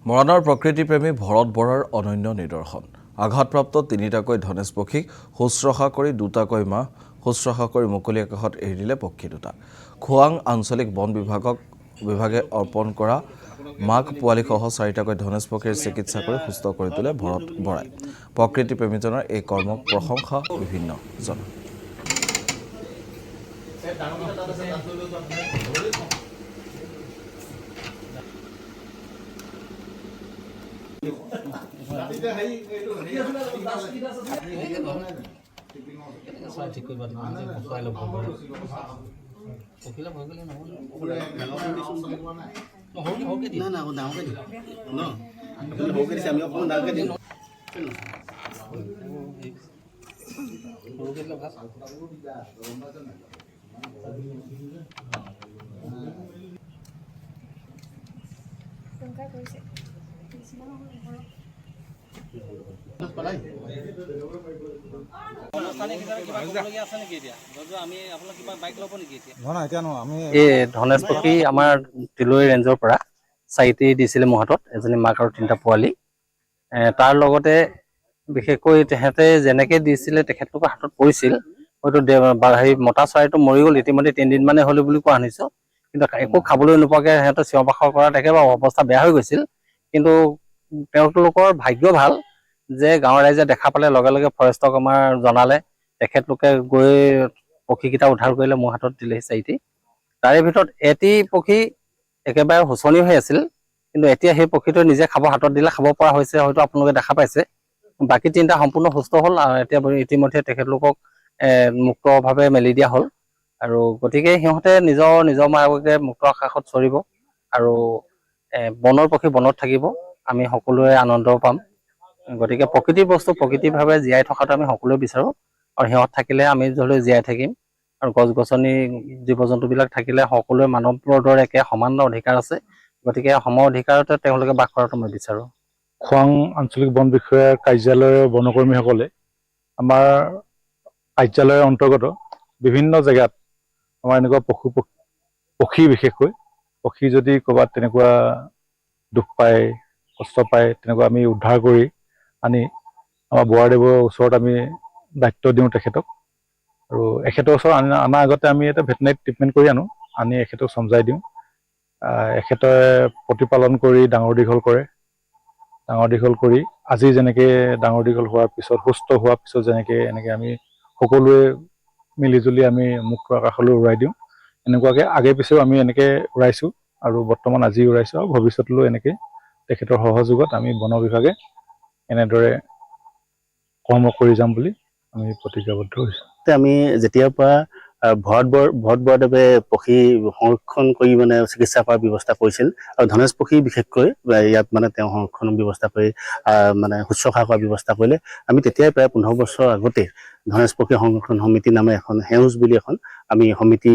মৰাণৰ প্ৰকৃতিপ্ৰেমী ভৰত বৰাৰ অনন্য নিদৰ্শন। আঘাতপ্ৰাপ্ত তিনিটাকৈ ধনেশ পক্ষীক শুশ্ৰূষা কৰি দুটাকৈ মাহ শুশ্ৰূষা কৰি মুকলি আকাশত এৰি দিলে পক্ষী দুটা। খোৱাং আঞ্চলিক বন বিভাগে অৰ্পণ কৰা মাক পোৱালীসহ চাৰিটাকৈ ধনেশ পক্ষীৰ চিকিৎসা কৰি সুস্থ কৰি তোলে ভৰত বৰাই। প্ৰকৃতিপ্ৰেমীজনৰ এই কৰ্মক প্ৰশংসা বিভিন্ন জন। ধনেশ পক্ষী আমাৰ তিলৈ ৰেঞ্জৰ পৰা 4টি দিছিলে মোৰ হাতত, এজনী মাক আৰু 3টা পোৱালি। তাৰ লগতে বিশেষকৈ তেহেঁতে যেনেকে দিছিলে তেখেতলোকৰ হাতত পৰিছিল, হয়তো মতা চৰাইটো মৰি গ'ল ইতিমধ্যে 3 দিন মানে হ'লে বুলি কোৱা শুনিছোঁ। কিন্তু একো খাবলৈ নোপোৱাকৈ সিহঁতে চিঞৰ বাখৰ কৰা দেখে বা অৱস্থা বেয়া হৈ গৈছিল। কিন্তু তেওঁলোকৰ ভাগ্য ভাল যে গাঁৱৰ ৰাইজে দেখা পালে লগে লগে ফৰেষ্টক আমাৰ জনালে। তেখেতলোকে গৈ পক্ষীকেইটা উদ্ধাৰ কৰিলে, মোৰ হাতত দিলেহি 4টি। তাৰে ভিতৰত এটি পক্ষী একেবাৰে শোচনীয় হৈ আছিল, কিন্তু এতিয়া সেই পক্ষীটো নিজে খাব হাতত দিলে খাব পৰা হৈছে, হয়তো আপোনালোকে দেখা পাইছে। বাকী 3টা সম্পূৰ্ণ সুস্থ হ'ল আৰু এতিয়া ইতিমধ্যে তেখেতলোকক মুক্তভাৱে মেলি দিয়া হ'ল। আৰু গতিকে সিহঁতে নিজৰ মাকে মুক্ত আকাশত চৰিব আৰু বনৰ পক্ষী বনত থাকিব, আমি সকলোৱে আনন্দ পাম। গতিকে প্ৰকৃতিৰ বস্তু প্ৰকৃতিভাৱে জীয়াই থকাটো আমি সকলোৱে বিচাৰোঁ, আৰু সিহঁত থাকিলে আমি ধৰি জীয়াই থাকিম। আৰু গছ গছনি জীৱ জন্তুবিলাক থাকিলে সকলোৱে মানৱৰ দৰে একে সমান অধিকাৰ আছে। গতিকে সম অধিকাৰতে তেওঁলোকে বাস কৰাটো মই বিচাৰোঁ। খোৱাং আঞ্চলিক বন বিষয়াৰ কাৰ্যালয়ৰ বনকৰ্মীসকলে আমাৰ কাৰ্যালয়ৰ অন্তৰ্গত বিভিন্ন জেগাত আমাৰ এনেকুৱা পক্ষী বিশেষকৈ পক্ষী যদি ক'ৰবাত তেনেকুৱা দুখ পায়, কষ্ট পায়, তেনেকুৱা আমি উদ্ধাৰ কৰি আনি আমাৰ বৰাদেৱৰ ওচৰত আমি দায়িত্ব দিওঁ তেখেতক। আৰু এখেতৰ ওচৰত অনাৰ আগতে আমি এটা ভেটেনেৰি ট্ৰিটমেণ্ট কৰি আনি এখেতক চমজাই দিওঁ। এখেতে প্ৰতিপালন কৰি ডাঙৰ দীঘল কৰে। ডাঙৰ দীঘল কৰি আজি যেনেকৈ ডাঙৰ দীঘল হোৱাৰ পিছত সুস্থ হোৱাৰ পিছত যেনেকৈ এনেকৈ আমি সকলোৱে মিলিজুলি আমি মুক্ত আকাশলৈ উৰাই দিওঁ। এনেকুৱাকৈ আগে পিছেও আমি এনেকৈ উৰাইছোঁ আৰু বৰ্তমান আজি উৰাইছোঁ, আৰু ভৱিষ্যতলৈও এনেকৈ তেখেতৰ সহযোগত আমি বন বিভাগে এনেদৰে কৰ্ম কৰি যাম বুলি আমি প্ৰতিজ্ঞাবদ্ধ হৈছোঁ। আমি যেতিয়াৰ পৰা ভৰত বৰদেৱে পক্ষী সংৰক্ষণ কৰি মানে চিকিৎসা কৰাৰ ব্যৱস্থা কৰিছিল, আৰু ধনেশ পক্ষী বিশেষকৈ ইয়াত মানে তেওঁ সংৰক্ষণৰ ব্যৱস্থা কৰি মানে শুশ্ৰূষা কৰাৰ ব্যৱস্থা কৰিলে। আমি তেতিয়াই প্ৰায় 15 বছৰ আগতে ধনেশ পক্ষী সংৰক্ষণ সমিতি নামে এখন সেউজ বুলি এখন আমি সমিতি